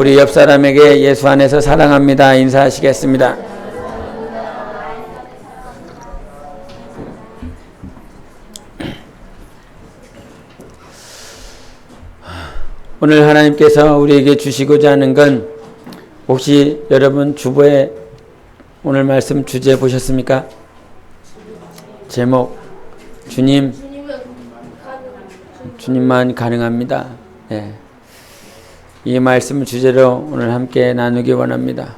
우리 옆 사람에게 예수 안에서 사랑합니다 인사하시겠습니다. 오늘 하나님께서 우리에게 주시고자 하는 건 혹시 여러분 주보에 오늘 말씀 주제 보셨습니까? 제목 주님만 가능합니다. 네. 이 말씀을 주제로 오늘 함께 나누기 원합니다.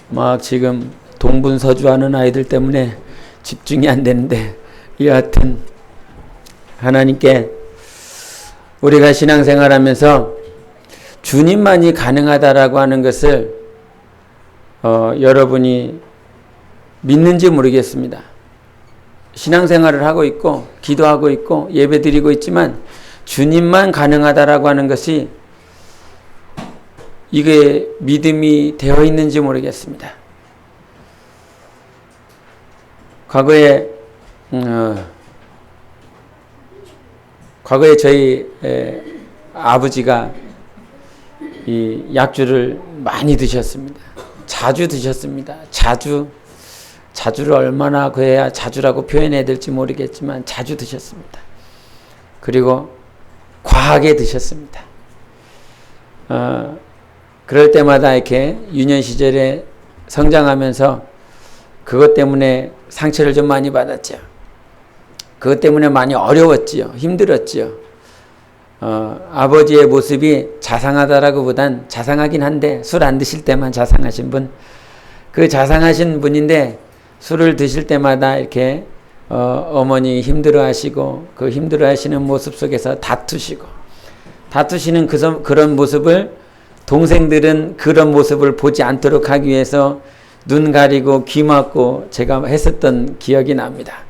막 지금 동분서주하는 아이들 때문에 집중이 안 되는데 여하튼 하나님께 우리가 신앙생활하면서 주님만이 가능하다라고 하는 것을 여러분이 믿는지 모르겠습니다. 신앙생활을 하고 있고 기도하고 있고 예배드리고 있지만 주님만 가능하다라고 하는 것이 이게 믿음이 되어 있는지 모르겠습니다. 과거에 저희 아버지가 이 약주를 많이 드셨습니다. 자주 드셨습니다. 자주를 얼마나 그래야 자주라고 표현해야 될지 모르겠지만 자주 드셨습니다. 그리고 과하게 드셨습니다. 그럴 때마다 이렇게 유년 시절에 성장하면서 그것 때문에 상처를 좀 많이 받았죠. 그것 때문에 많이 어려웠지요. 힘들었지요. 아버지의 모습이 자상하다라고 보단 자상하긴 한데 술 안 드실 때만 자상하신 분, 그 자상하신 분인데 술을 드실 때마다 이렇게 어머니 힘들어하시고 그 힘들어하시는 모습 속에서 다투시는 그런 모습을 동생들은 그런 모습을 보지 않도록 하기 위해서 눈 가리고 귀 막고 제가 했었던 기억이 납니다.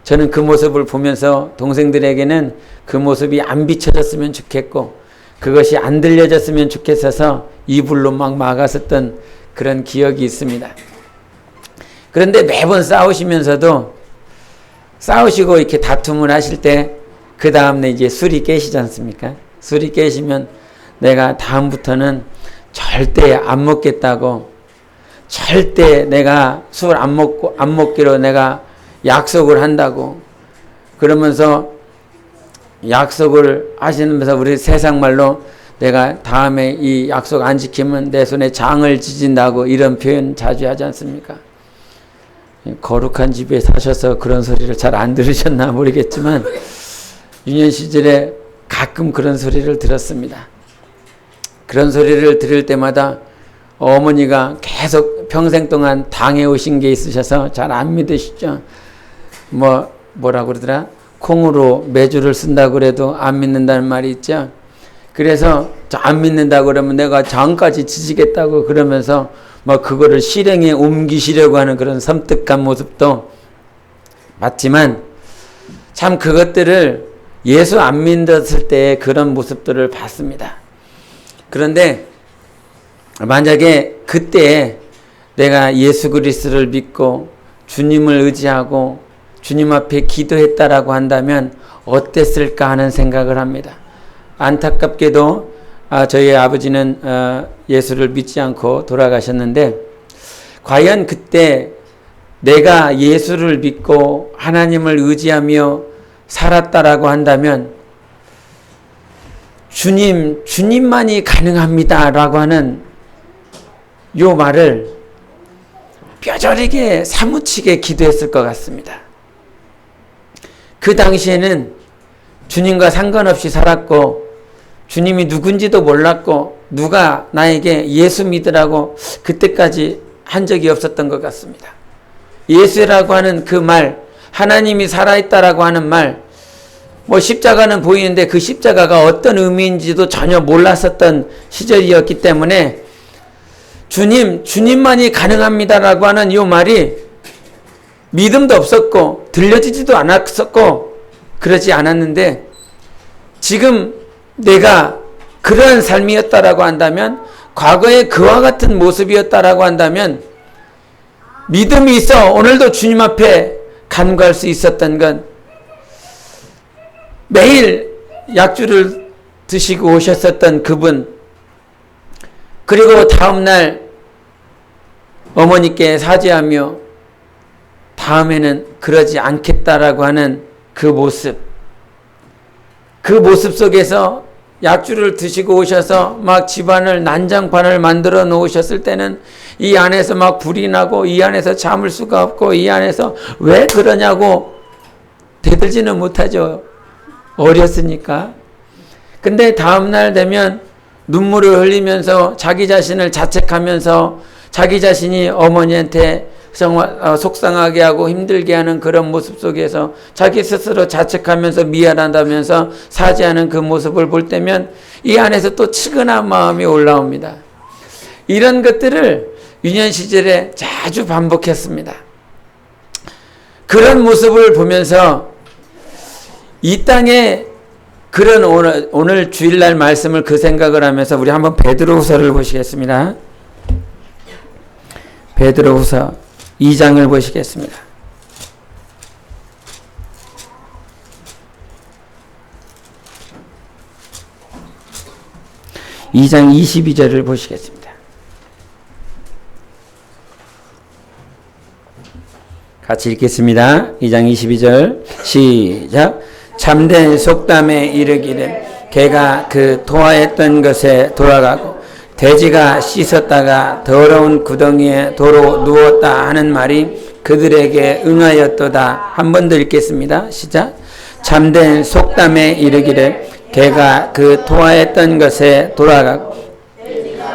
저는 그 모습을 보면서 동생들에게는 그 모습이 안 비춰졌으면 좋겠고 그것이 안 들려졌으면 좋겠어서 이불로 막 막았었던 그런 기억이 있습니다. 그런데 매번 싸우시면서도 싸우시고 이렇게 다툼을 하실 때 그 다음에 이제 술이 깨시지 않습니까? 술이 깨시면 내가 다음부터는 절대 안 먹겠다고, 절대 내가 술 안 먹기로 내가 약속을 한다고 그러면서 약속을 하시면서 우리 세상말로 내가 다음에 이 약속 안 지키면 내 손에 장을 지진다고 이런 표현 자주 하지 않습니까? 거룩한 집에 사셔서 그런 소리를 잘 안 들으셨나 모르겠지만 유년 시절에 가끔 그런 소리를 들었습니다. 그런 소리를 들을 때마다 어머니가 계속 평생 동안 당해오신 게 있으셔서 잘 안 믿으시죠. 뭐라고 그러더라? 콩으로 매주를 쓴다고 그래도 안 믿는다는 말이 있죠. 그래서 안 믿는다고 그러면 내가 장까지 지지겠다고 그러면서 그거를 실행에 옮기시려고 하는 그런 섬뜩한 모습도 봤지만 참 그것들을 예수 안 믿었을 때의 그런 모습들을 봤습니다. 그런데 만약에 그때 내가 예수 그리스도를 믿고 주님을 의지하고 주님 앞에 기도했다라고 한다면 어땠을까 하는 생각을 합니다. 안타깝게도 저희 아버지는 예수를 믿지 않고 돌아가셨는데 과연 그때 내가 예수를 믿고 하나님을 의지하며 살았다라고 한다면 주님만이 가능합니다라고 하는 요 말을 뼈저리게 사무치게 기도했을 것 같습니다. 그 당시에는 주님과 상관없이 살았고 주님이 누군지도 몰랐고 누가 나에게 예수 믿으라고 그때까지 한 적이 없었던 것 같습니다. 예수라고 하는 그 말, 하나님이 살아있다라고 하는 말, 십자가는 보이는데 그 십자가가 어떤 의미인지도 전혀 몰랐었던 시절이었기 때문에 주님만이 가능합니다라고 하는 이 말이 믿음도 없었고 들려지지도 않았었고 그러지 않았는데 지금 내가 그러한 삶이었다라고 한다면 과거에 그와 같은 모습이었다라고 한다면 믿음이 있어 오늘도 주님 앞에 간구할 수 있었던 건 매일 약주를 드시고 오셨었던 그분 그리고 다음날 어머니께 사죄하며 다음에는 그러지 않겠다라고 하는 그 모습 속에서 약주를 드시고 오셔서 막 집안을 난장판을 만들어 놓으셨을 때는 이 안에서 막 불이 나고 이 안에서 참을 수가 없고 이 안에서 왜 그러냐고 대들지는 못하죠. 어렸으니까. 근데 다음날 되면 눈물을 흘리면서 자기 자신을 자책하면서 자기 자신이 어머니한테 속상하게 하고 힘들게 하는 그런 모습 속에서 자기 스스로 자책하면서 미안하다면서 사죄하는 그 모습을 볼 때면 이 안에서 또 측은한 마음이 올라옵니다. 이런 것들을 유년 시절에 자주 반복했습니다. 그런 모습을 보면서 이 땅에 그런 오늘 주일날 말씀을 그 생각을 하면서 우리 한번 베드로후서를 보시겠습니다. 베드로후서 2장을 보시겠습니다. 2장 22절을 보시겠습니다. 같이 읽겠습니다. 2장 22절 시작. 참된 속담에 이르기를 개가 그 토하였던 것에 돌아가고 돼지가 씻었다가 더러운 구덩이에 도로 누웠다 하는 말이 그들에게 응하였도다. 한 번 더 읽겠습니다. 시작. 참된 속담에 이르기를 개가 그 토하였던 것에 돌아가고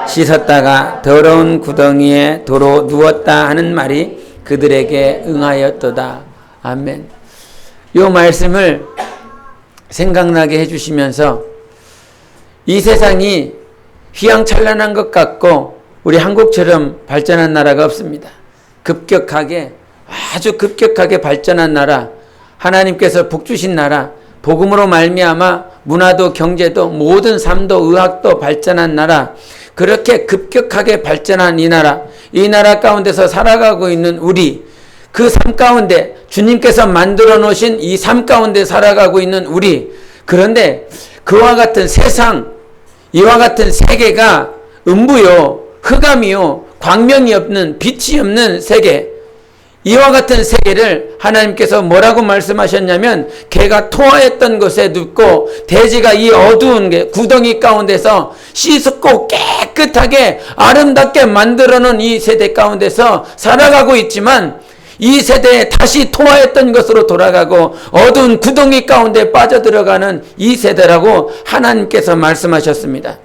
씻었다가 더러운 구덩이에 도로 누웠다 하는 말이 그들에게 응하였도다. 아멘. 이 말씀을 생각나게 해주시면서 이 세상이 휘황찬란한 것 같고 우리 한국처럼 발전한 나라가 없습니다. 아주 급격하게 발전한 나라, 하나님께서 복 주신 나라, 복음으로 말미암아 문화도 경제도 모든 삶도 의학도 발전한 나라, 그렇게 급격하게 발전한 이 나라 가운데서 살아가고 있는 우리, 그 삶 가운데 주님께서 만들어 놓으신 이 삶 가운데 살아가고 있는 우리, 그런데 그와 같은 세상, 이와 같은 세계가 음부요, 흑암이요, 광명이 없는, 빛이 없는 세계, 이와 같은 세계를 하나님께서 뭐라고 말씀하셨냐면 개가 토하였던 곳에 눕고 돼지가 이 어두운 구덩이 가운데서 씻고 깨끗하게 아름답게 만들어 놓은 이 세대 가운데서 살아가고 있지만 이 세대에 다시 토하였던 것으로 돌아가고 어두운 구덩이 가운데 빠져들어가는 이 세대라고 하나님께서 말씀하셨습니다.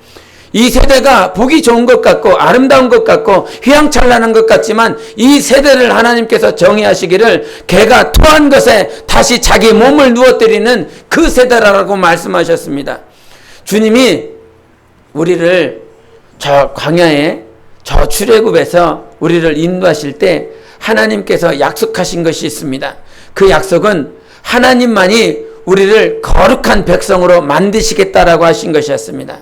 이 세대가 보기 좋은 것 같고 아름다운 것 같고 휘황찬란한 것 같지만 이 세대를 하나님께서 정의하시기를 개가 토한 것에 다시 자기 몸을 누워뜨리는 그 세대라고 말씀하셨습니다. 주님이 우리를 저 광야에 저 출애굽에서 우리를 인도하실 때 하나님께서 약속하신 것이 있습니다. 그 약속은 하나님만이 우리를 거룩한 백성으로 만드시겠다라고 하신 것이었습니다.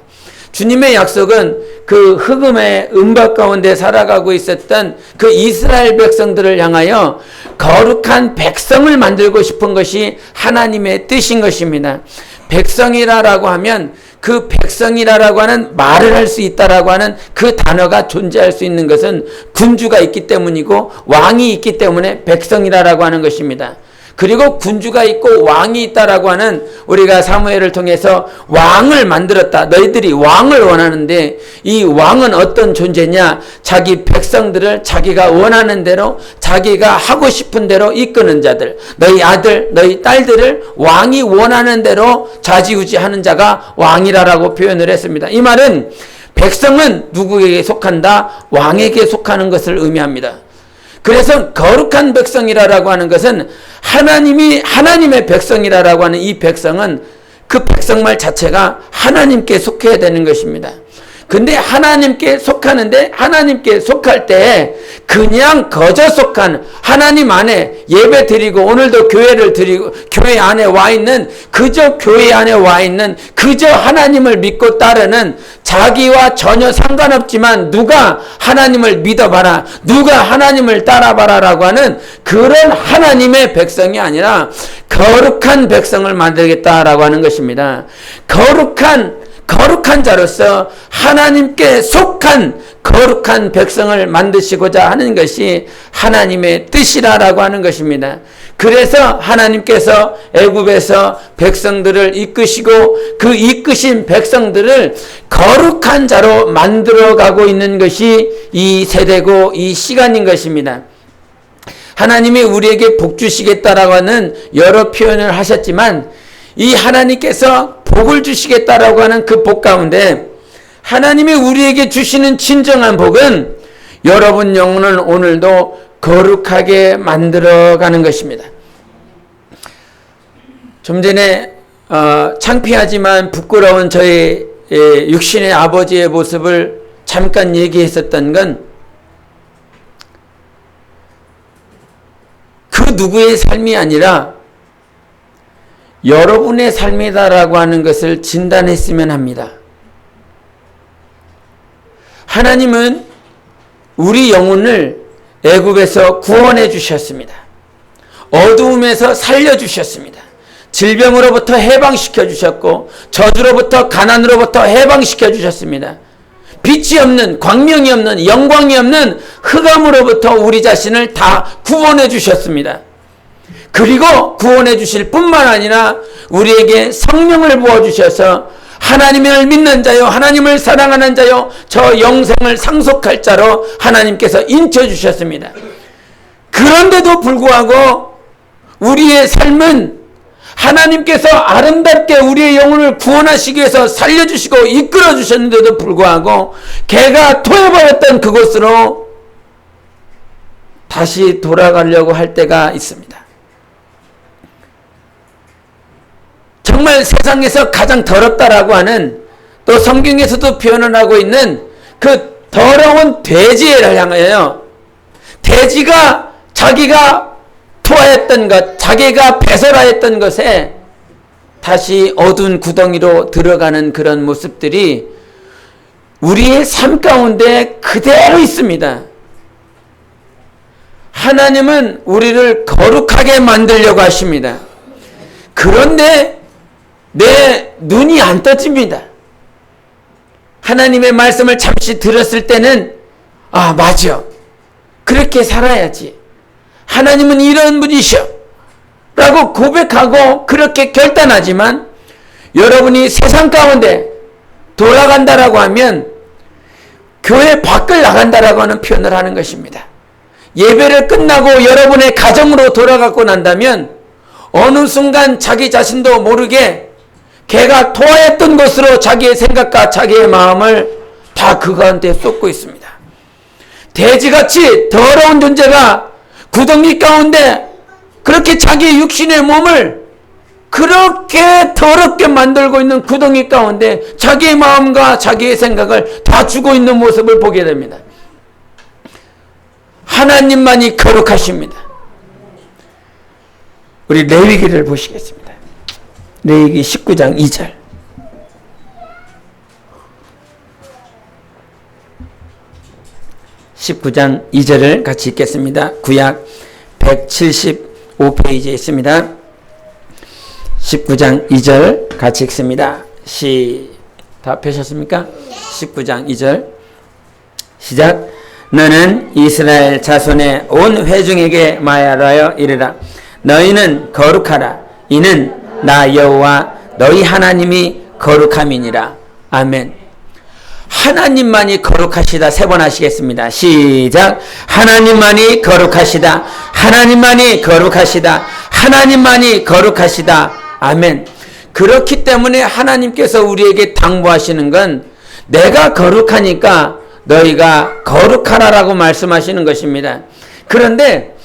주님의 약속은 그 흑암의 음박 가운데 살아가고 있었던 그 이스라엘 백성들을 향하여 거룩한 백성을 만들고 싶은 것이 하나님의 뜻인 것입니다. 백성이라고 하면 그 백성이라고 하는 말을 할 수 있다라고 하는 그 단어가 존재할 수 있는 것은 군주가 있기 때문이고 왕이 있기 때문에 백성이라고 하는 것입니다. 그리고 군주가 있고 왕이 있다라고 하는 우리가 사무엘을 통해서 왕을 만들었다. 너희들이 왕을 원하는데 이 왕은 어떤 존재냐? 자기 백성들을 자기가 원하는 대로 자기가 하고 싶은 대로 이끄는 자들. 너희 아들, 너희 딸들을 왕이 원하는 대로 좌지우지하는 자가 왕이라고 표현을 했습니다. 이 말은 백성은 누구에게 속한다? 왕에게 속하는 것을 의미합니다. 그래서 거룩한 백성이라고 하는 것은 하나님의 백성이라고 하는 이 백성은 그 백성말 자체가 하나님께 속해야 되는 것입니다. 근데 하나님께 속하는데 하나님께 속할 때 그냥 거저 속한 하나님 안에 예배 드리고 오늘도 교회를 드리고 교회 안에 와 있는 그저 교회 안에 와 있는 그저 하나님을 믿고 따르는 자기와 전혀 상관없지만 누가 하나님을 믿어봐라 누가 하나님을 따라봐라라고 하는 그런 하나님의 백성이 아니라 거룩한 백성을 만들겠다라고 하는 것입니다. 거룩한 거룩한 자로서 하나님께 속한 거룩한 백성을 만드시고자 하는 것이 하나님의 뜻이라고 하는 것입니다. 그래서 하나님께서 애굽에서 백성들을 이끄시고 그 이끄신 백성들을 거룩한 자로 만들어가고 있는 것이 이 세대고 이 시간인 것입니다. 하나님이 우리에게 복 주시겠다라고 하는 여러 표현을 하셨지만 이 하나님께서 복을 주시겠다라고 하는 그 복 가운데 하나님이 우리에게 주시는 진정한 복은 여러분 영혼을 오늘도 거룩하게 만들어가는 것입니다. 좀 전에 창피하지만 부끄러운 저의 육신의 아버지의 모습을 잠깐 얘기했었던 건 그 누구의 삶이 아니라 여러분의 삶이다라고 하는 것을 진단했으면 합니다. 하나님은 우리 영혼을 애굽에서 구원해 주셨습니다. 어두움에서 살려 주셨습니다. 질병으로부터 해방시켜 주셨고 저주로부터 가난으로부터 해방시켜 주셨습니다. 빛이 없는, 광명이 없는, 영광이 없는 흑암으로부터 우리 자신을 다 구원해 주셨습니다. 그리고 구원해 주실 뿐만 아니라 우리에게 성령을 부어주셔서 하나님을 믿는 자요, 하나님을 사랑하는 자요, 저 영생을 상속할 자로 하나님께서 인쳐주셨습니다. 그런데도 불구하고 우리의 삶은 하나님께서 아름답게 우리의 영혼을 구원하시기 위해서 살려주시고 이끌어주셨는데도 불구하고 개가 토해버렸던 그곳으로 다시 돌아가려고 할 때가 있습니다. 정말 세상에서 가장 더럽다라고 하는, 또 성경에서도 표현을 하고 있는 그 더러운 돼지를 향하여, 돼지가 자기가 토하였던 것, 자기가 배설하였던 것에 다시 어두운 구덩이로 들어가는 그런 모습들이 우리의 삶 가운데 그대로 있습니다. 하나님은 우리를 거룩하게 만들려고 하십니다. 그런데 내 눈이 안 떠집니다. 하나님의 말씀을 잠시 들었을 때는 아, 맞아, 그렇게 살아야지, 하나님은 이런 분이셔 라고 고백하고 그렇게 결단하지만, 여러분이 세상 가운데 돌아간다라고 하면 교회 밖을 나간다라고 하는 표현을 하는 것입니다. 예배를 끝나고 여러분의 가정으로 돌아가고 난다면 어느 순간 자기 자신도 모르게 개가 토하였던 곳으로 자기의 생각과 자기의 마음을 다 그 가운데 쏟고 있습니다. 돼지같이 더러운 존재가 구덩이 가운데 그렇게 자기의 육신의 몸을 그렇게 더럽게 만들고 있는 구덩이 가운데 자기의 마음과 자기의 생각을 다 주고 있는 모습을 보게 됩니다. 하나님만이 거룩하십니다. 우리 레위기를 보시겠습니다. 레위기 19장 2절. (19장 2절을) 같이 읽겠습니다. 구약 175페이지에 있습니다. 19장 2절 같이 읽습니다. 다 펴셨습니까? 19장 2절 시작. 너는 이스라엘 자손의 온 회중에게 말하여 이르라. 너희는 거룩하라. 이는 나 여호와 너희 하나님이 거룩함이니라. 아멘. 하나님만이 거룩하시다. 3번 하시겠습니다. 시작. 하나님만이 거룩하시다. 하나님만이 거룩하시다. 하나님만이 거룩하시다. 아멘. 그렇기 때문에 하나님께서 우리에게 당부하시는 건 내가 거룩하니까 너희가 거룩하라라고 말씀하시는 것입니다. 그런데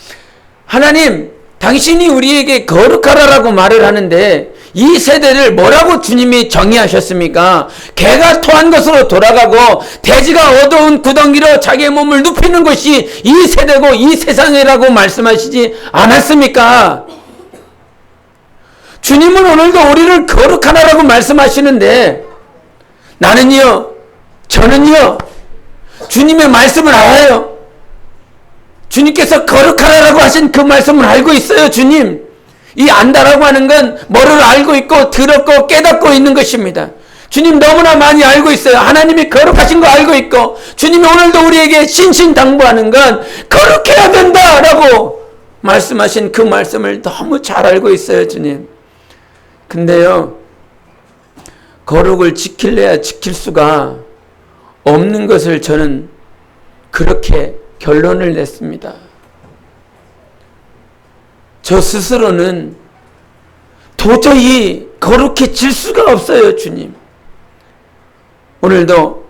하나님, 당신이 우리에게 거룩하라라고 말을 하는데 이 세대를 뭐라고 주님이 정의하셨습니까? 개가 토한 것으로 돌아가고 돼지가 어두운 구덩이로 자기의 몸을 눕히는 것이 이 세대고 이 세상이라고 말씀하시지 않았습니까? 주님은 오늘도 우리를 거룩하라고 말씀하시는데 나는요, 저는요, 주님의 말씀을 알아요. 주님께서 거룩하라고 하신 그 말씀을 알고 있어요. 주님, 이 안다라고 하는 건 뭐를 알고 있고 들었고 깨닫고 있는 것입니다. 주님 너무나 많이 알고 있어요. 하나님이 거룩하신 거 알고 있고 주님이 오늘도 우리에게 신신당부하는 건 거룩해야 된다라고 말씀하신 그 말씀을 너무 잘 알고 있어요, 주님. 근데요, 거룩을 지킬래야 지킬 수가 없는 것을 저는 그렇게 결론을 냈습니다. 저 스스로는 도저히 거룩해질 수가 없어요, 주님. 오늘도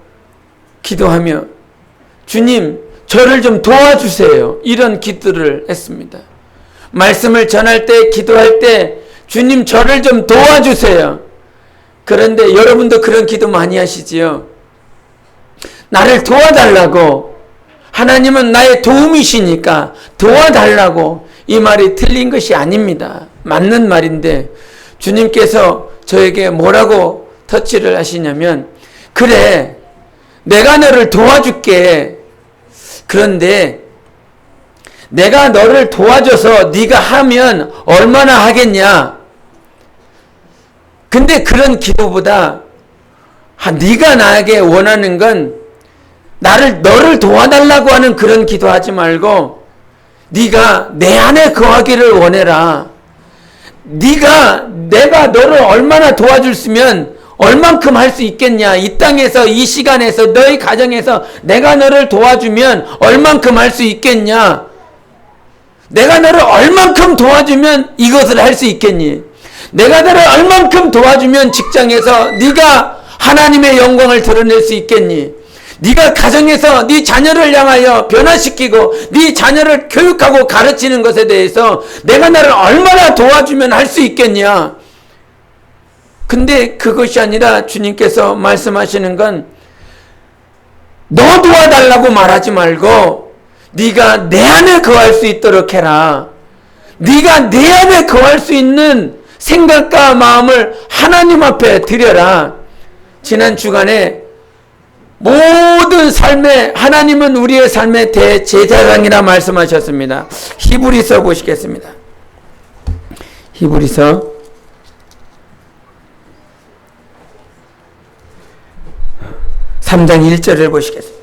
기도하며 주님 저를 좀 도와주세요, 이런 기도를 했습니다. 말씀을 전할 때, 기도할 때 주님 저를 좀 도와주세요. 그런데 여러분도 그런 기도 많이 하시지요. 나를 도와달라고, 하나님은 나의 도움이시니까 도와달라고. 이 말이 틀린 것이 아닙니다. 맞는 말인데 주님께서 저에게 뭐라고 터치를 하시냐면, 그래 내가 너를 도와줄게. 그런데 내가 너를 도와줘서 네가 하면 얼마나 하겠냐. 근데 그런 기도보다 네가 나에게 원하는 건 너를 도와달라고 하는 그런 기도하지 말고 네가 내 안에 거하기를 원해라. 내가 너를 얼마나 도와줄 수면 얼만큼 할 수 있겠냐. 이 땅에서, 이 시간에서, 너희 가정에서 내가 너를 도와주면 얼만큼 할 수 있겠냐. 내가 너를 얼만큼 도와주면 이것을 할 수 있겠니. 내가 너를 얼만큼 도와주면 직장에서 네가 하나님의 영광을 드러낼 수 있겠니. 네가 가정에서 네 자녀를 향하여 변화시키고 네 자녀를 교육하고 가르치는 것에 대해서 내가 너를 얼마나 도와주면 할 수 있겠냐. 근데 그것이 아니라 주님께서 말씀하시는 건 너 도와달라고 말하지 말고 네가 내 안에 거할 수 있도록 해라. 네가 내 안에 거할 수 있는 생각과 마음을 하나님 앞에 드려라. 지난 주간에 모든 삶에 하나님은 우리의 삶의 대제사장이라 말씀하셨습니다. 히브리서 보시겠습니다. 히브리서 3장 1절을 보시겠습니다.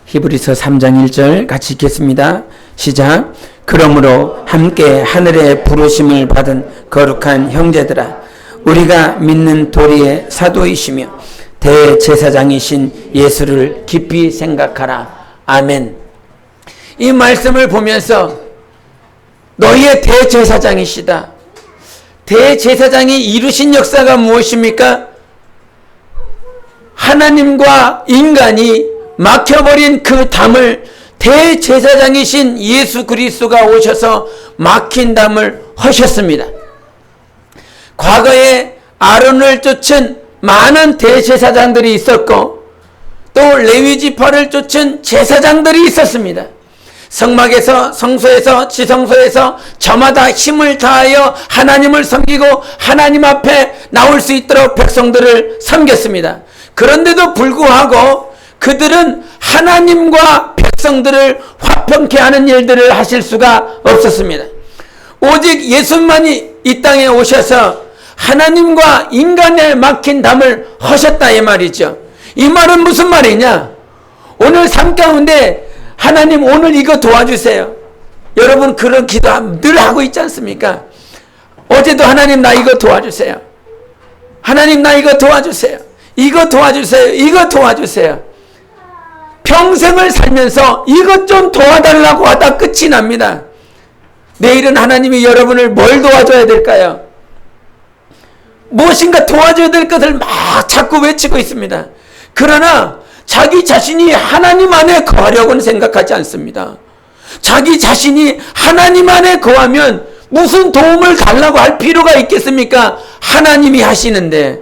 히브리서 3장 1절 같이 읽겠습니다. 시작. 그러므로 함께 하늘의 부르심을 받은 거룩한 형제들아, 우리가 믿는 도리의 사도이시며 대제사장이신 예수를 깊이 생각하라. 아멘. 이 말씀을 보면서 너희의 대제사장이시다. 대제사장이 이루신 역사가 무엇입니까? 하나님과 인간이 막혀버린 그 담을 대제사장이신 예수 그리스도가 오셔서 막힌 담을 허셨습니다. 과거에 아론을 쫓은 많은 대제사장들이 있었고 또 레위지파를 쫓은 제사장들이 있었습니다. 성막에서, 성소에서, 지성소에서 저마다 힘을 다하여 하나님을 섬기고 하나님 앞에 나올 수 있도록 백성들을 섬겼습니다. 그런데도 불구하고 그들은 하나님과 백성들을 화평케 하는 일들을 하실 수가 없었습니다. 오직 예수만이 이 땅에 오셔서 하나님과 인간의 막힌 담을 허셨다 이 말이죠. 이 말은 무슨 말이냐? 오늘 삶 가운데 하나님 오늘 이거 도와주세요. 여러분 그런 기도 늘 하고 있지 않습니까? 어제도 하나님 나 이거 도와주세요. 하나님 나 이거 도와주세요. 이거 도와주세요. 이거 도와주세요. 평생을 살면서 이것 좀 도와달라고 하다 끝이 납니다. 내일은 하나님이 여러분을 뭘 도와줘야 될까요? 무엇인가 도와줘야 될 것을 막 자꾸 외치고 있습니다. 그러나 자기 자신이 하나님 안에 거하려고는 생각하지 않습니다. 자기 자신이 하나님 안에 거하면 무슨 도움을 달라고 할 필요가 있겠습니까? 하나님이 하시는데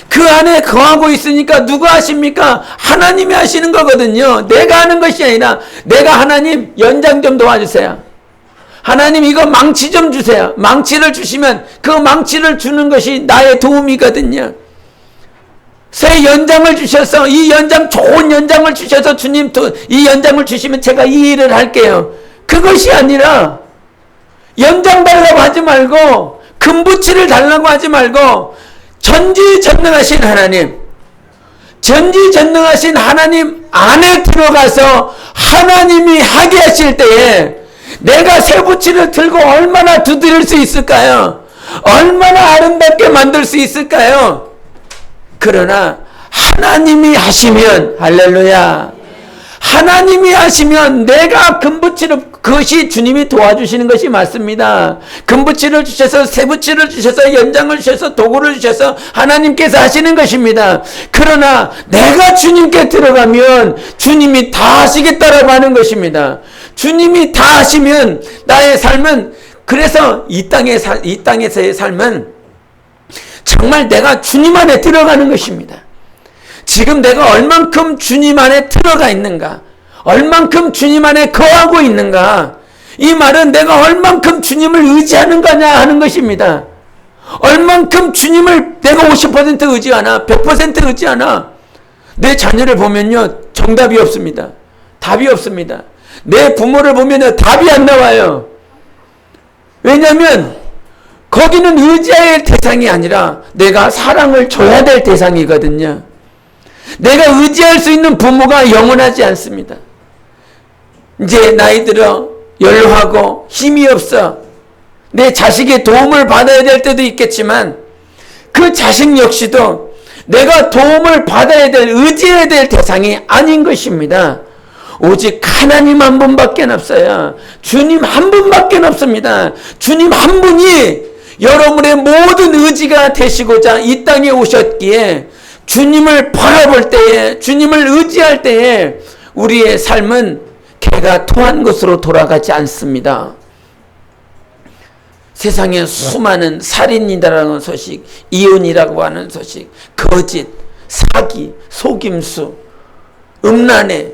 그 안에 거하고 있으니까 누가 하십니까? 하나님이 하시는 거거든요. 내가 하는 것이 아니라 내가 하나님 연장 좀 도와주세요. 하나님 이거 망치 좀 주세요. 망치를 주시면 그 망치를 주는 것이 나의 도움이거든요. 새 연장을 주셔서 이 연장 좋은 연장을 주셔서 주님 이 연장을 주시면 제가 이 일을 할게요. 그것이 아니라 연장 달라고 하지 말고 금붙이를 달라고 하지 말고 전지전능하신 하나님, 전지전능하신 하나님 안에 들어가서 하나님이 하게 하실 때에 내가 새 부치를 들고 얼마나 두드릴 수 있을까요? 얼마나 아름답게 만들 수 있을까요? 그러나 하나님이 하시면, 할렐루야, 하나님이 하시면 내가 금붙이를, 그것이 주님이 도와주시는 것이 맞습니다. 금붙이를 주셔서, 새붙이를 주셔서, 연장을 주셔서, 도구를 주셔서 하나님께서 하시는 것입니다. 그러나 내가 주님께 들어가면 주님이 다 하시겠다라고 하는 것입니다. 주님이 다 하시면 나의 삶은, 그래서 이 땅에서의 삶은 정말 내가 주님 안에 들어가는 것입니다. 지금 내가 얼만큼 주님 안에 들어가 있는가, 얼만큼 주님 안에 거하고 있는가, 이 말은 내가 얼만큼 주님을 의지하는 거냐 하는 것입니다. 얼만큼 주님을 내가 50% 의지하나, 100% 의지하나. 내 자녀를 보면요, 정답이 없습니다. 답이 없습니다. 내 부모를 보면요, 답이 안 나와요. 왜냐하면 거기는 의지할 대상이 아니라 내가 사랑을 줘야 될 대상이거든요. 내가 의지할 수 있는 부모가 영원하지 않습니다. 이제 나이 들어 연로하고 힘이 없어 내 자식의 도움을 받아야 될 때도 있겠지만 그 자식 역시도 내가 도움을 받아야 될, 의지해야 될 대상이 아닌 것입니다. 오직 하나님 한 분밖에 없어요. 주님 한 분밖에 없습니다. 주님 한 분이 여러분의 모든 의지가 되시고자 이 땅에 오셨기에 주님을 바라볼 때에, 주님을 의지할 때에 우리의 삶은 개가 토한 것으로 돌아가지 않습니다. 세상에 수많은 살인이라는 소식, 이혼이라고 하는 소식, 거짓, 사기, 속임수, 음란에,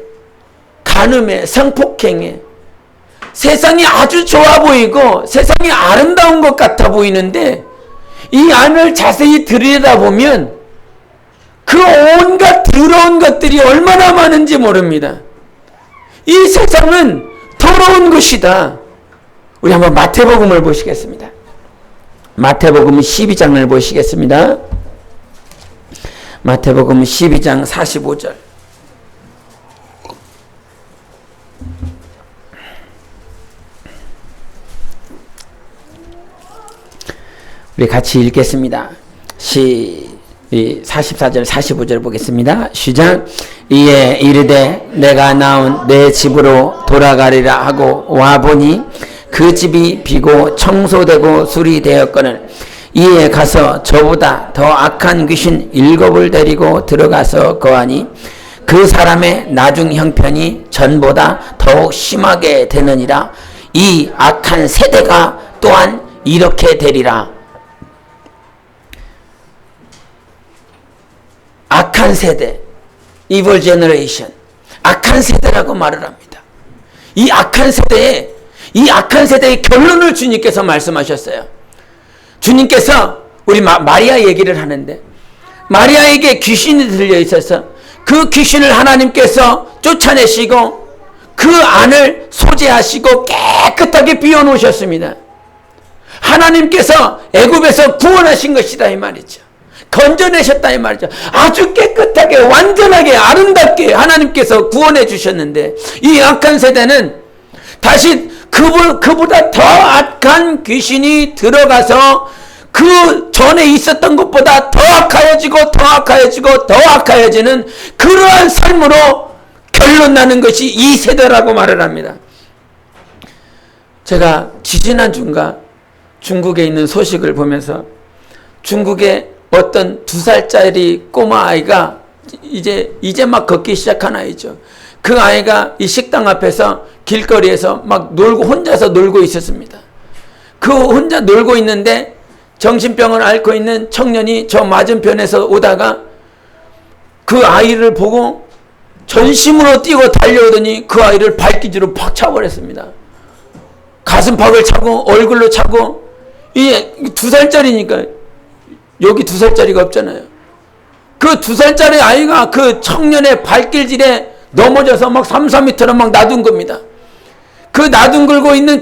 간음에, 성폭행에, 세상이 아주 좋아 보이고 세상이 아름다운 것 같아 보이는데 이 안을 자세히 들여다보면 그 온갖 더러운 것들이 얼마나 많은지 모릅니다. 이 세상은 더러운 것이다. 우리 한번 마태복음을 보시겠습니다. 마태복음 12장을 보시겠습니다. 마태복음 12장 45절. 우리 같이 읽겠습니다. 44절 45절 보겠습니다. 시작. 이에 이르되 내가 나온 내 집으로 돌아가리라 하고 와보니 그 집이 비고 청소되고 수리되었거늘 이에 가서 저보다 더 악한 귀신 7을 데리고 들어가서 거하니 그 사람의 나중 형편이 전보다 더욱 심하게 되느니라. 이 악한 세대가 또한 이렇게 되리라. 악한 세대, evil generation, 악한 세대라고 말을 합니다. 이 악한 세대의 결론을 주님께서 말씀하셨어요. 주님께서 우리 마리아 얘기를 하는데 마리아에게 귀신이 들려 있어서 그 귀신을 하나님께서 쫓아내시고 그 안을 소재하시고 깨끗하게 비워놓으셨습니다. 하나님께서 애굽에서 구원하신 것이다 이 말이죠. 건져내셨다 이 말이죠. 아주 깨끗하게 완전하게 아름답게 하나님께서 구원해 주셨는데 이 악한 세대는 다시 그보다 더 악한 귀신이 들어가서 그 전에 있었던 것보다 더 악하여지고 더 악하여지고 더 악하여지는 그러한 삶으로 결론 나는 것이 이 세대라고 말을 합니다. 제가 지지난주인가 중국에 있는 소식을 보면서 중국의 어떤 2살짜리 꼬마 아이가 이제 막 걷기 시작한 아이죠. 그 아이가 이 식당 앞에서 길거리에서 막 혼자서 놀고 있었습니다. 그 혼자 놀고 있는데 정신병을 앓고 있는 청년이 저 맞은편에서 오다가 그 아이를 보고 전심으로 뛰고 달려오더니 그 아이를 발기지로 팍 차버렸습니다. 가슴팍을 차고 얼굴로 차고 이 2살짜리니까 여기 2살짜리가 없잖아요. 그 2살짜리 아이가 그 청년의 발길질에 넘어져서 막 3, 4m를 막 나둥겁니다. 그 나둥글고 있는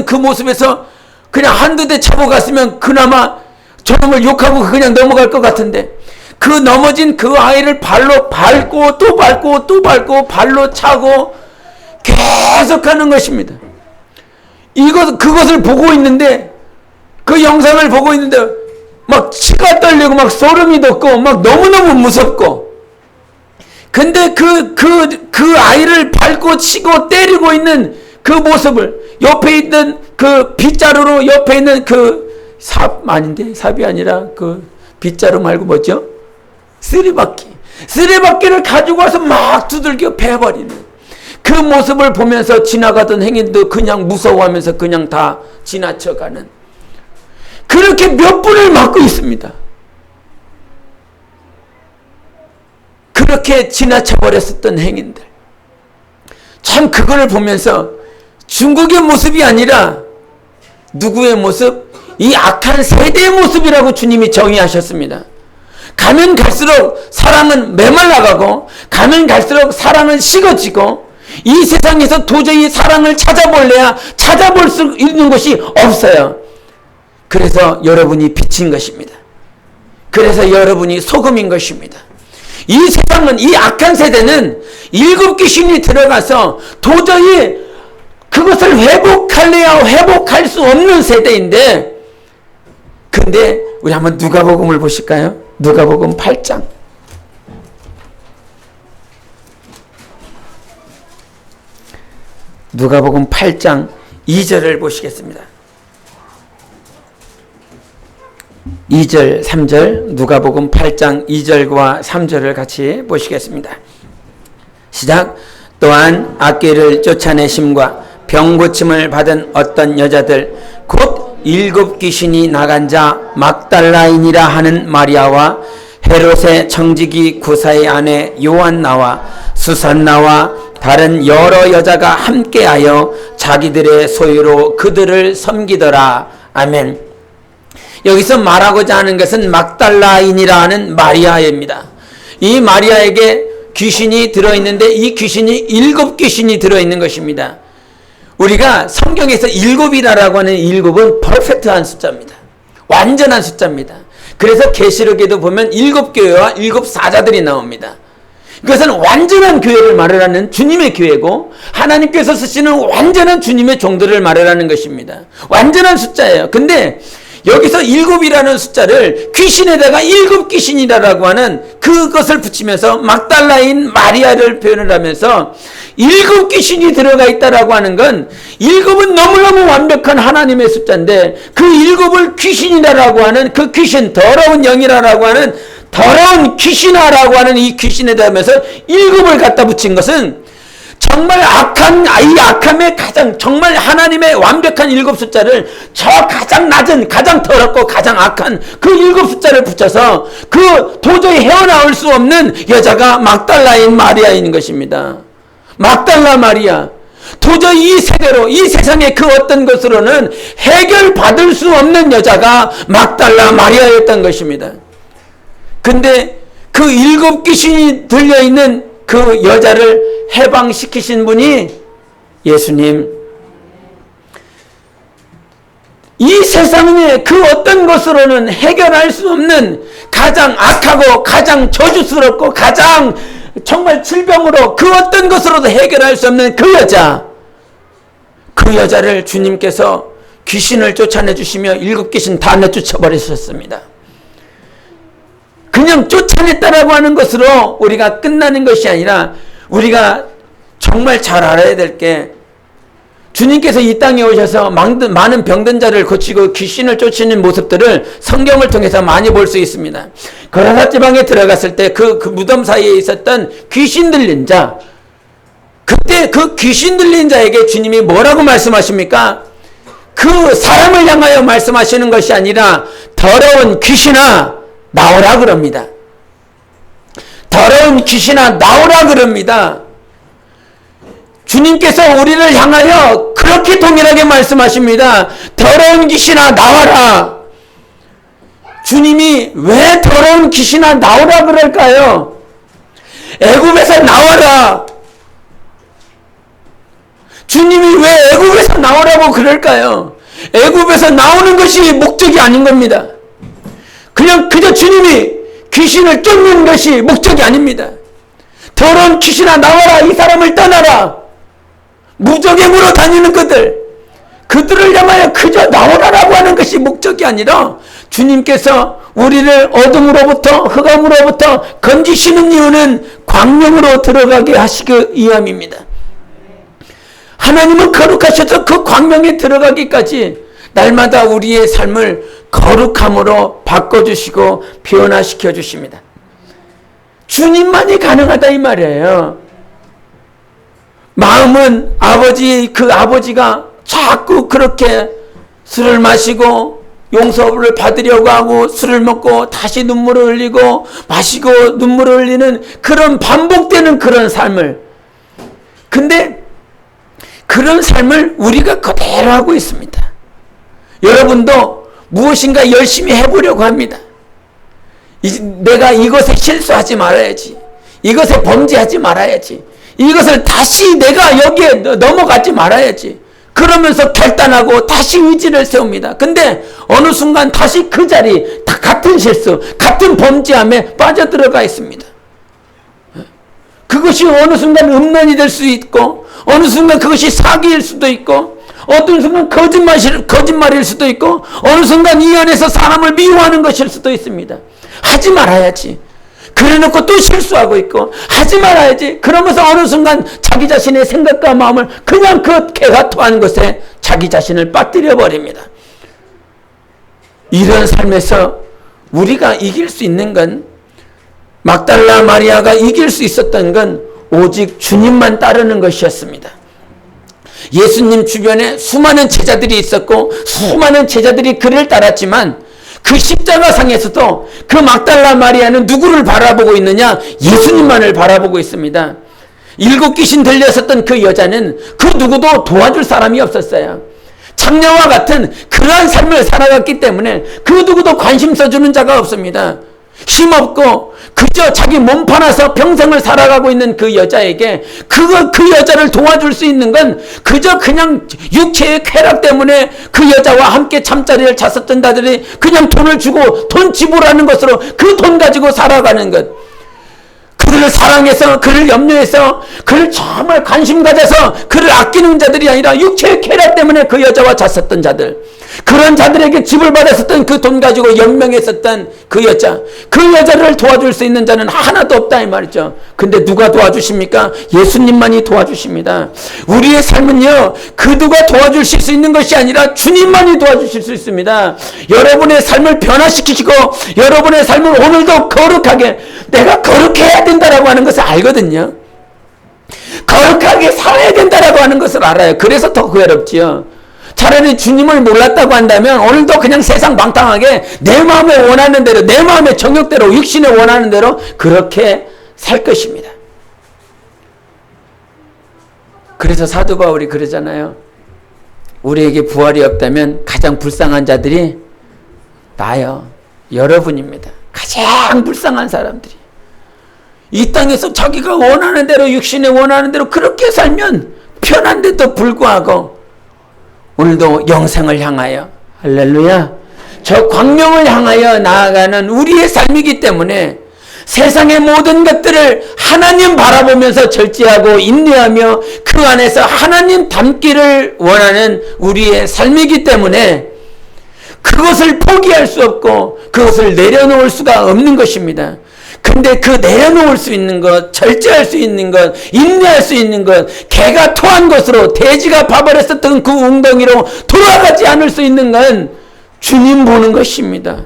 그 모습에서 그냥 한두 대 차고 갔으면 그나마 저놈을 욕하고 그냥 넘어갈 것 같은데, 그 넘어진 그 아이를 발로 밟고 또 밟고 또 밟고 발로 차고 계속하는 것입니다. 그것을 보고 있는데, 그 영상을 보고 있는데 막 치가 떨리고 막 소름이 돋고 막 너무너무 무섭고, 근데 그 아이를 밟고 치고 때리고 있는 그 모습을, 옆에 있는 그 빗자루로 옆에 있는 그 삽이 아니라 그 빗자루 말고 뭐죠? 쓰레받기를 가지고 와서 막 두들겨 패버리는 그 모습을 보면서 지나가던 행인도 그냥 무서워하면서 그냥 다 지나쳐가는, 그렇게 몇 분을 맞고 있습니다. 그렇게 지나쳐버렸었던 행인들, 참 그걸 보면서 중국의 모습이 아니라 누구의 모습? 이 악한 세대의 모습이라고 주님이 정의하셨습니다. 가면 갈수록 사랑은 메말라가고, 가면 갈수록 사랑은 식어지고, 이 세상에서 도저히 사랑을 찾아볼래야 찾아볼 수 있는 것이 없어요. 그래서 여러분이 빛인 것입니다. 그래서 여러분이 소금인 것입니다. 이 세상은, 이 악한 세대는 일곱 귀신이 들어가서 도저히 그것을 회복할래야 회복할 수 없는 세대인데, 근데 우리 한번 누가복음을 보실까요? 누가복음 8장. 누가복음 8장 2절을 보시겠습니다. 2절, 3절, 누가복음 8장 2절과 3절을 같이 보시겠습니다. 시작. 또한 악귀를 쫓아내심과 병고침을 받은 어떤 여자들, 곧 일곱 귀신이 나간 자 막달라인이라 하는 마리아와 헤롯의 청지기 구사의 아내 요한나와 수산나와 다른 여러 여자가 함께하여 자기들의 소유로 그들을 섬기더라. 아멘. 여기서 말하고자 하는 것은 막달라인이라 하는 마리아입니다. 이 마리아에게 귀신이 들어있는데, 이 귀신이 일곱 귀신이 들어있는 것입니다. 우리가 성경에서 일곱이라고 하는 일곱은 퍼펙트한 숫자입니다. 완전한 숫자입니다. 그래서 계시록에도 보면 일곱 교회와 일곱 사자들이 나옵니다. 그것은 완전한 교회를 말하는 주님의 교회고, 하나님께서 쓰시는 완전한 주님의 종들을 말하는 것입니다. 완전한 숫자예요. 근데 여기서 일곱이라는 숫자를 귀신에다가 일곱 귀신이라고 하는 그것을 붙이면서 막달라인 마리아를 표현을 하면서 일곱 귀신이 들어가 있다라고 하는 건, 일곱은 너무너무 완벽한 하나님의 숫자인데 그 일곱을 귀신이라고 하는, 그 귀신, 더러운 영이라고 하는 더러운 귀신아라고 하는 이 귀신에 대하면서 일곱을 갖다 붙인 것은 정말 악한, 이 악함의 가장, 정말 하나님의 완벽한 일곱 숫자를 저 가장 낮은, 가장 더럽고 가장 악한 그 일곱 숫자를 붙여서 그 도저히 헤어나올 수 없는 여자가 막달라인 마리아인 것입니다. 막달라 마리아. 도저히 이 세대로, 이 세상의 그 어떤 것으로는 해결받을 수 없는 여자가 막달라 마리아였던 것입니다. 근데 그 일곱 귀신이 들려있는 그 여자를 해방시키신 분이 예수님. 이 세상의 그 어떤 것으로는 해결할 수 없는 가장 악하고 가장 저주스럽고 가장 정말 질병으로 그 어떤 것으로도 해결할 수 없는 그 여자, 그 여자를 주님께서 귀신을 쫓아내 주시며 일곱 귀신 다 내쫓아 버리셨습니다. 그냥 쫓아냈다라고 하는 것으로 우리가 끝나는 것이 아니라, 우리가 정말 잘 알아야 될 게, 주님께서 이 땅에 오셔서 많은 병든 자를 고치고 귀신을 쫓는 모습들을 성경을 통해서 많이 볼 수 있습니다. 거라사 지방에 들어갔을 때 그 무덤 사이에 있었던 귀신 들린 자, 그때 그 귀신 들린 자에게 주님이 뭐라고 말씀하십니까? 그 사람을 향하여 말씀하시는 것이 아니라 더러운 귀신아 나오라 그럽니다. 더러운 귀신아 나오라 그럽니다. 주님께서 우리를 향하여 그렇게 동일하게 말씀하십니다. 더러운 귀신아 나와라. 주님이 왜 더러운 귀신아 나오라 그럴까요? 애굽에서 나와라. 주님이 왜 애굽에서 나오라고 그럴까요? 애굽에서 나오는 것이 목적이 아닌 겁니다. 그저 주님이 귀신을 쫓는 것이 목적이 아닙니다. 더러운 귀신아 나와라, 이 사람을 떠나라. 무적에 물어 다니는 그들을 향하여 그저 나오라라고 하는 것이 목적이 아니라 주님께서 우리를 어둠으로부터 흑암으로부터 건지시는 이유는 광명으로 들어가게 하시기 위함입니다. 하나님은 거룩하셔서 그 광명에 들어가기까지 날마다 우리의 삶을 거룩함으로 바꿔주시고 변화시켜 주십니다. 주님만이 가능하다 이 말이에요. 마음은 그 아버지가 자꾸 그렇게 술을 마시고 용서를 받으려고 하고 술을 먹고 다시 눈물을 흘리고 마시고 눈물을 흘리는 그런 반복되는 그런 삶을, 근데 그런 삶을 우리가 그대로 하고 있습니다. 여러분도 무엇인가 열심히 해보려고 합니다. 내가 이것에 실수하지 말아야지, 이것에 범죄하지 말아야지, 이것을 다시 내가 여기에 넘어가지 말아야지, 그러면서 결단하고 다시 의지를 세웁니다. 근데 어느 순간 다시 그 자리, 다 같은 실수, 같은 범죄함에 빠져들어가 있습니다. 그것이 어느 순간 음란이 될 수 있고, 어느 순간 그것이 사기일 수도 있고, 어떤 순간 거짓말일 수도 있고, 어느 순간 이 안에서 사람을 미워하는 것일 수도 있습니다. 하지 말아야지. 그래놓고 또 실수하고 있고, 하지 말아야지. 그러면서 어느 순간 자기 자신의 생각과 마음을 그냥 그 개가 토한 것에 자기 자신을 빠뜨려 버립니다. 이런 삶에서 우리가 이길 수 있는 건, 막달라 마리아가 이길 수 있었던 건 오직 주님만 따르는 것이었습니다. 예수님 주변에 수많은 제자들이 있었고 수많은 제자들이 그를 따랐지만 그 십자가상에서도 그 막달라 마리아는 누구를 바라보고 있느냐? 예수님만을 바라보고 있습니다. 7 귀신 들렸었던 그 여자는 그 누구도 도와줄 사람이 없었어요. 창녀와 같은 그러한 삶을 살아갔기 때문에 그 누구도 관심 써주는 자가 없습니다. 힘없고 그저 자기 몸 팔아서 평생을 살아가고 있는 그 여자에게 그 여자를 도와줄 수 있는 건 그저 그냥 육체의 쾌락 때문에 그 여자와 함께 잠자리를 잤었던 자들이 그냥 돈을 주고 돈 지불하는 것으로 그 돈 가지고 살아가는 것, 그를 사랑해서 그를 염려해서 그를 정말 관심 가져서 그를 아끼는 자들이 아니라 육체의 쾌락 때문에 그 여자와 잤었던 자들, 그런 자들에게 집을 받았었던 그 돈 가지고 연명했었던 그 여자를 도와줄 수 있는 자는 하나도 없다 이 말이죠. 근데 누가 도와주십니까? 예수님만이 도와주십니다. 우리의 삶은요, 그 누가 도와주실 수 있는 것이 아니라 주님만이 도와주실 수 있습니다. 여러분의 삶을 변화시키시고 여러분의 삶을 오늘도 거룩하게, 내가 거룩해야 된다라고 하는 것을 알거든요. 거룩하게 살아야 된다라고 하는 것을 알아요. 그래서 더 괴롭지요. 차라리 주님을 몰랐다고 한다면 오늘도 그냥 세상 방탕하게 내 마음에 원하는 대로, 내 마음의 정욕대로, 육신에 원하는 대로 그렇게 살 것입니다. 그래서 사도 바울이 그러잖아요. 우리에게 부활이 없다면 가장 불쌍한 자들이 나요, 여러분입니다. 가장 불쌍한 사람들이. 이 땅에서 자기가 원하는 대로, 육신에 원하는 대로 그렇게 살면 편한데도 불구하고 오늘도 영생을 향하여, 할렐루야, 저 광명을 향하여 나아가는 우리의 삶이기 때문에 세상의 모든 것들을 하나님 바라보면서 절제하고 인내하며 그 안에서 하나님 닮기를 원하는 우리의 삶이기 때문에 그것을 포기할 수 없고 그것을 내려놓을 수가 없는 것입니다. 근데 그 내려놓을 수 있는 것, 절제할 수 있는 것, 인내할 수 있는 것, 개가 토한 것으로, 돼지가 봐버렸었던 그 웅덩이로 돌아가지 않을 수 있는 건 주님 보는 것입니다.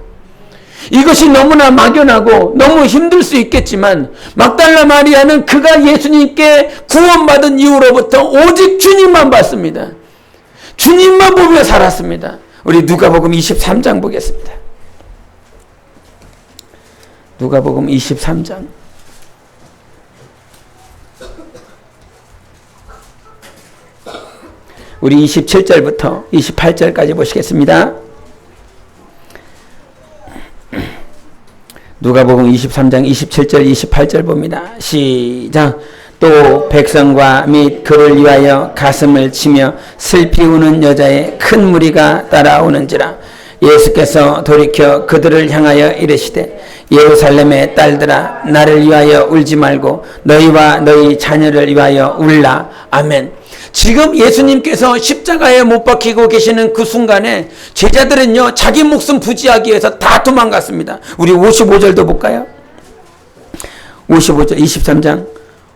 이것이 너무나 막연하고 너무 힘들 수 있겠지만 막달라 마리아는 그가 예수님께 구원받은 이후로부터 오직 주님만 봤습니다. 주님만 보며 살았습니다. 우리 누가복음 23장 보겠습니다. 누가복음 23장. 우리 27절부터 28절까지 보시겠습니다. 누가복음 23장 27절 28절 봅니다. 시작. 또 백성과 및 그를 위하여 가슴을 치며 슬피 우는 여자의 큰 무리가 따라오는지라. 예수께서 돌이켜 그들을 향하여 이르시되 예루살렘의 딸들아 나를 위하여 울지 말고 너희와 너희 자녀를 위하여 울라. 아멘. 지금 예수님께서 십자가에 못 박히고 계시는 그 순간에 제자들은요 자기 목숨 부지하기 위해서 다 도망갔습니다. 우리 55절도 볼까요? 55절 23장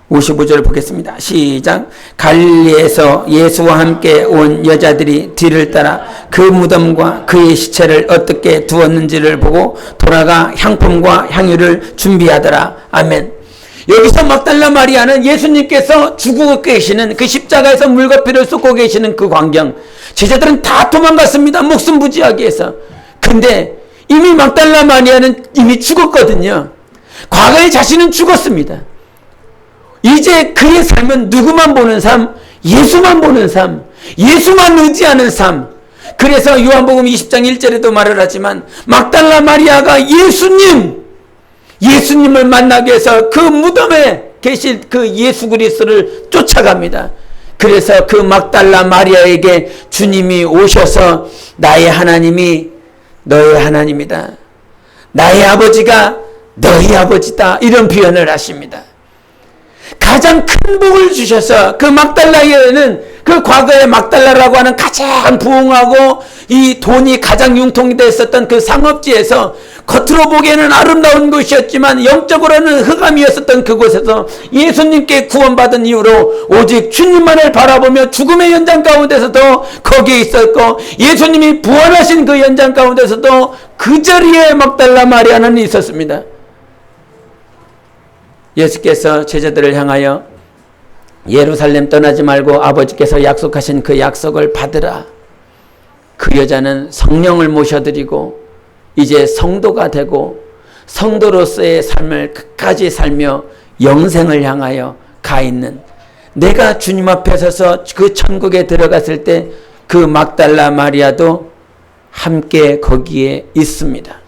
55절 보겠습니다. 시작. 갈릴리에서 예수와 함께 온 여자들이 뒤를 따라 그 무덤과 그의 시체를 어떻게 두었는지를 보고 돌아가 향품과 향유를 준비하더라. 아멘. 여기서 막달라 마리아는 예수님께서 죽고 계시는 그 십자가에서 물과 피를 쏟고 계시는 그 광경, 제자들은 다 도망갔습니다. 목숨 부지하기 위해서. 근데 이미 막달라 마리아는 이미 죽었거든요. 과거에 자신은 죽었습니다. 이제 그의 삶은 누구만 보는 삶? 예수만 보는 삶, 예수만 의지하는 삶. 그래서 요한복음 20장 1절에도 말을 하지만 막달라 마리아가 예수님을 만나기 위해서 그 무덤에 계실 그 예수 그리스도를 쫓아갑니다. 그래서 그 막달라 마리아에게 주님이 오셔서 나의 하나님이 너의 하나님이다, 나의 아버지가 너희 아버지다, 이런 표현을 하십니다. 가장 큰 복을 주셔서 그 막달라에는 그 과거에 막달라라고 하는 가장 부흥하고 이 돈이 가장 융통이 됐었던 그 상업지에서 겉으로 보기에는 아름다운 곳이었지만 영적으로는 흑암이었었던 그곳에서 예수님께 구원받은 이후로 오직 주님만을 바라보며 죽음의 연장 가운데서도 거기에 있었고, 예수님이 부활하신 그 연장 가운데서도 그 자리에 막달라 마리아는 있었습니다. 예수께서 제자들을 향하여 예루살렘 떠나지 말고 아버지께서 약속하신 그 약속을 받으라. 그 여자는 성령을 모셔드리고 이제 성도가 되고 성도로서의 삶을 끝까지 살며 영생을 향하여 가 있는, 내가 주님 앞에 서서 그 천국에 들어갔을 때 그 막달라 마리아도 함께 거기에 있습니다.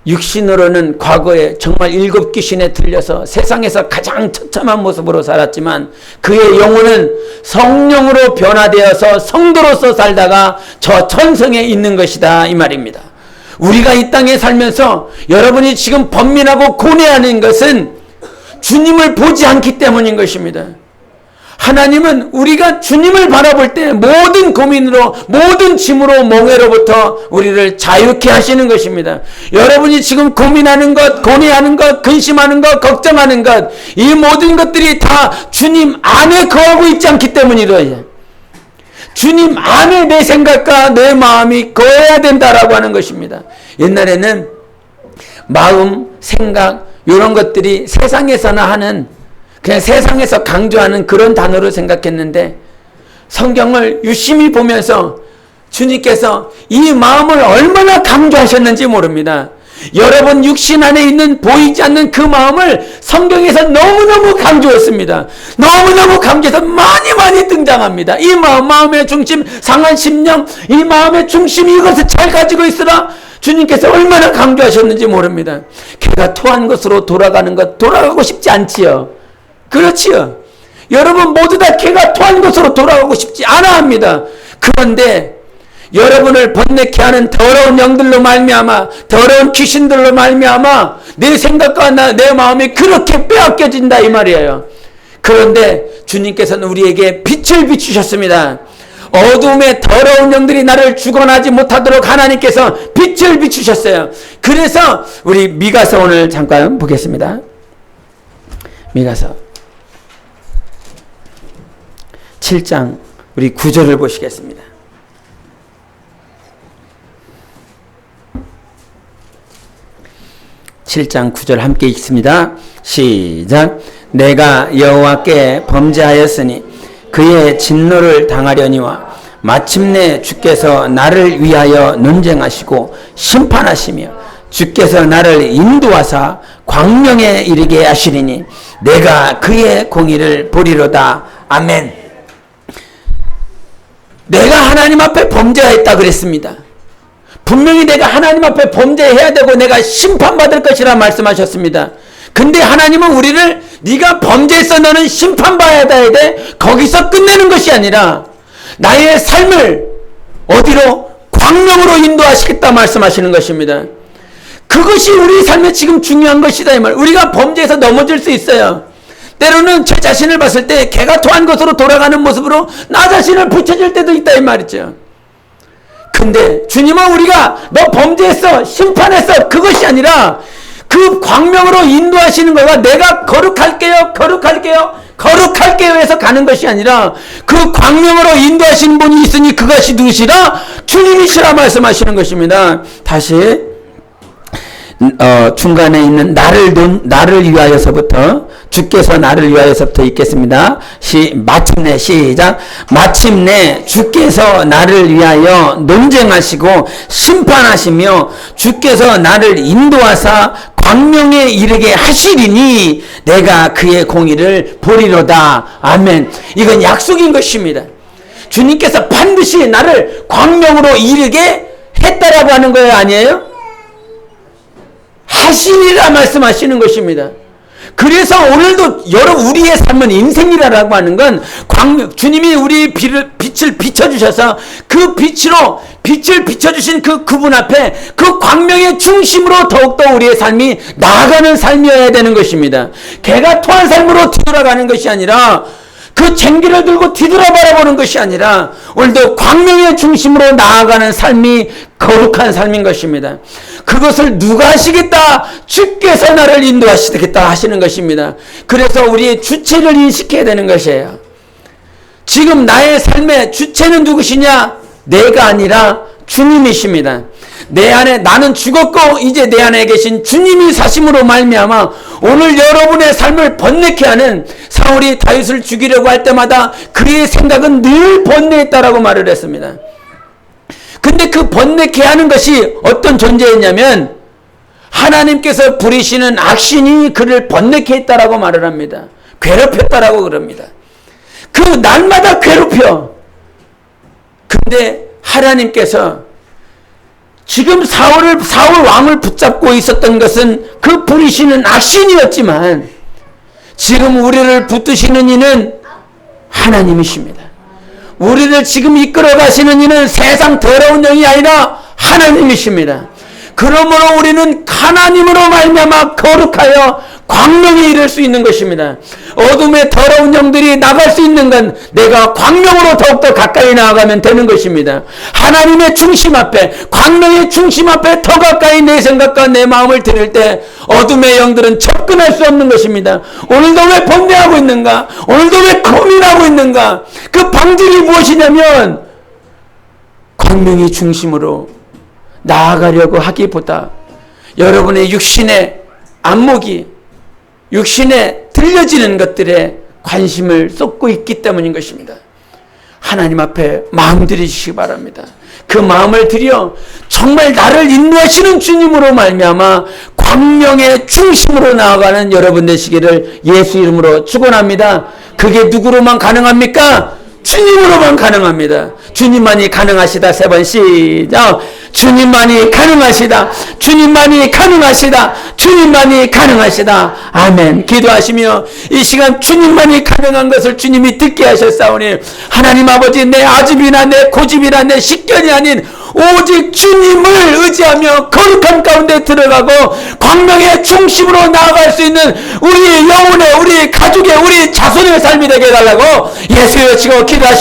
육신으로는 과거에 정말 7 귀신에 들려서 세상에서 가장 처참한 모습으로 살았지만 그의 영혼은 성령으로 변화되어서 성도로서 살다가 저 천성에 있는 것이다, 이 말입니다. 우리가 이 땅에 살면서 여러분이 지금 번민하고 고뇌하는 것은 주님을 보지 않기 때문인 것입니다. 하나님은 우리가 주님을 바라볼 때 모든 고민으로, 모든 짐으로, 멍에로부터 우리를 자유케 하시는 것입니다. 여러분이 지금 고민하는 것, 고뇌하는 것, 근심하는 것, 걱정하는 것, 이 모든 것들이 다 주님 안에 거하고 있지 않기 때문이래요. 주님 안에 내 생각과 내 마음이 거해야 된다라고 하는 것입니다. 옛날에는 마음, 생각 이런 것들이 세상에서나 하는, 그냥 세상에서 강조하는 그런 단어로 생각했는데 성경을 유심히 보면서 주님께서 이 마음을 얼마나 강조하셨는지 모릅니다. 여러분 육신 안에 있는 보이지 않는 그 마음을 성경에서 너무너무 강조했습니다. 너무너무 강조해서 많이 등장합니다. 이 마음의 중심, 상한 심령, 이 마음의 중심, 이것을 잘 가지고 있으라. 주님께서 얼마나 강조하셨는지 모릅니다. 걔가 토한 것으로 돌아가는 것, 돌아가고 싶지 않지요. 그렇지요. 여러분 모두 다 걔가 토한 것으로 돌아가고 싶지 않아 합니다. 그런데 여러분을 번뇌케 하는 더러운 영들로 말미암아, 더러운 귀신들로 말미암아 내 생각과 내 마음이 그렇게 빼앗겨진다, 이 말이에요. 그런데 주님께서는 우리에게 빛을 비추셨습니다. 어둠의 더러운 영들이 나를 주관하지 못하도록 하나님께서 빛을 비추셨어요. 그래서 우리 미가서 오늘 잠깐 보겠습니다. 미가서 7장 우리 9절을 보시겠습니다. 7장 9절 함께 읽습니다. 시작. 내가 여호와께 범죄하였으니 그의 진노를 당하려니와 마침내 주께서 나를 위하여 논쟁하시고 심판하시며 주께서 나를 인도하사 광명에 이르게 하시리니 내가 그의 공의를 보리로다. 아멘. 내가 하나님 앞에 범죄하였다 그랬습니다. 분명히 내가 하나님 앞에 범죄해야 되고 내가 심판받을 것이라 말씀하셨습니다. 근데 하나님은 우리를 네가 범죄했어 너는 심판받아야 돼. 거기서 끝내는 것이 아니라 나의 삶을 어디로? 광명으로 인도하시겠다 말씀하시는 것입니다. 그것이 우리 삶에 지금 중요한 것이다 이 말. 우리가 범죄에서 넘어질 수 있어요. 때로는 제 자신을 봤을 때 개가 토한 것으로 돌아가는 모습으로 나 자신을 붙여질 때도 있다 이 말이죠. 근데 주님은 우리가 너 범죄했어 심판했어 그것이 아니라 그 광명으로 인도하시는 거가 내가 거룩할게요 해서 가는 것이 아니라 그 광명으로 인도하시는 분이 있으니 그것이 누구시라? 주님이시라 말씀하시는 것입니다. 다시 중간에 있는 나를 위하여서부터 주께서 나를 위하여서부터 읽겠습니다. 마침내 시작. 마침내 주께서 나를 위하여 논쟁하시고 심판하시며 주께서 나를 인도하사 광명에 이르게 하시리니 내가 그의 공의를 보리로다. 아멘. 이건 약속인 것입니다. 주님께서 반드시 나를 광명으로 이르게 했다라고 하는 거예요, 아니에요? 하시리라 말씀하시는 것입니다. 그래서 오늘도 우리의 삶은 인생이라고 하는 건 주님이 우리 빛을 비춰주셔서 그 빛을 비춰주신 그분 앞에 그 광명의 중심으로 더욱더 우리의 삶이 나아가는 삶이어야 되는 것입니다. 개가 토한 삶으로 뒤돌아가는 것이 아니라 그 쟁기를 들고 뒤돌아 바라보는 것이 아니라 오늘도 광명의 중심으로 나아가는 삶이 거룩한 삶인 것입니다. 그것을 누가 하시겠다? 주께서 나를 인도하시겠다 하시는 것입니다. 그래서 우리의 주체를 인식해야 되는 것이에요. 지금 나의 삶의 주체는 누구시냐? 내가 아니라 주님이십니다. 내 안에 나는 죽었고 이제 내 안에 계신 주님이 사심으로 말미암아 오늘 여러분의 삶을 번뇌케 하는 사울이 다윗을 죽이려고 할 때마다 그의 생각은 늘 번뇌했다라고 말을 했습니다. 근데 그 번뇌케 하는 것이 어떤 존재였냐면 하나님께서 부리시는 악신이 그를 번뇌케 했다라고 말을 합니다. 괴롭혔다라고 그럽니다. 그 날마다 괴롭혀. 근데 하나님께서 지금 사울 왕을 붙잡고 있었던 것은 그 부리시는 악신이었지만 지금 우리를 붙드시는 이는 하나님이십니다. 우리를 지금 이끌어 가시는 이는 세상 더러운 영이 아니라 하나님이십니다. 그러므로 우리는 하나님으로 말미암아 거룩하여 광명에 이를 수 있는 것입니다. 어둠의 더러운 영들이 나갈 수 있는 건 내가 광명으로 더욱더 가까이 나아가면 되는 것입니다. 하나님의 중심 앞에, 광명의 중심 앞에 더 가까이 내 생각과 내 마음을 드릴 때 어둠의 영들은 접근할 수 없는 것입니다. 오늘도 왜 번뇌하고 있는가? 오늘도 왜 고민하고 있는가? 그 방법이 무엇이냐면 광명의 중심으로 나아가려고 하기보다 여러분의 육신의 안목이 육신에 들려지는 것들에 관심을 쏟고 있기 때문인 것입니다. 하나님 앞에 마음 들이시기 바랍니다. 그 마음을 들여 정말 나를 인도하시는 주님으로 말미암아 광명의 중심으로 나아가는 여러분 되시기를 예수 이름으로 축원합니다. 그게 누구로만 가능합니까? 주님으로만 가능합니다. 주님만이 가능하시다. 3번 시작. 주님만이 가능하시다. 주님만이 가능하시다. 주님만이 가능하시다. 아멘. 기도하시며 이 시간 주님만이 가능한 것을 주님이 듣게 하셨사오니 하나님 아버지 내 아집이나 내 고집이나 내 식견이 아닌 오직 주님을 의지하며 거룩한 가운데 들어가고 광명의 중심으로 나아갈 수 있는 우리 영혼의 우리 가족의 우리 자손의 삶이 되게 해달라고 예수의 치고 기도하시겠습니다.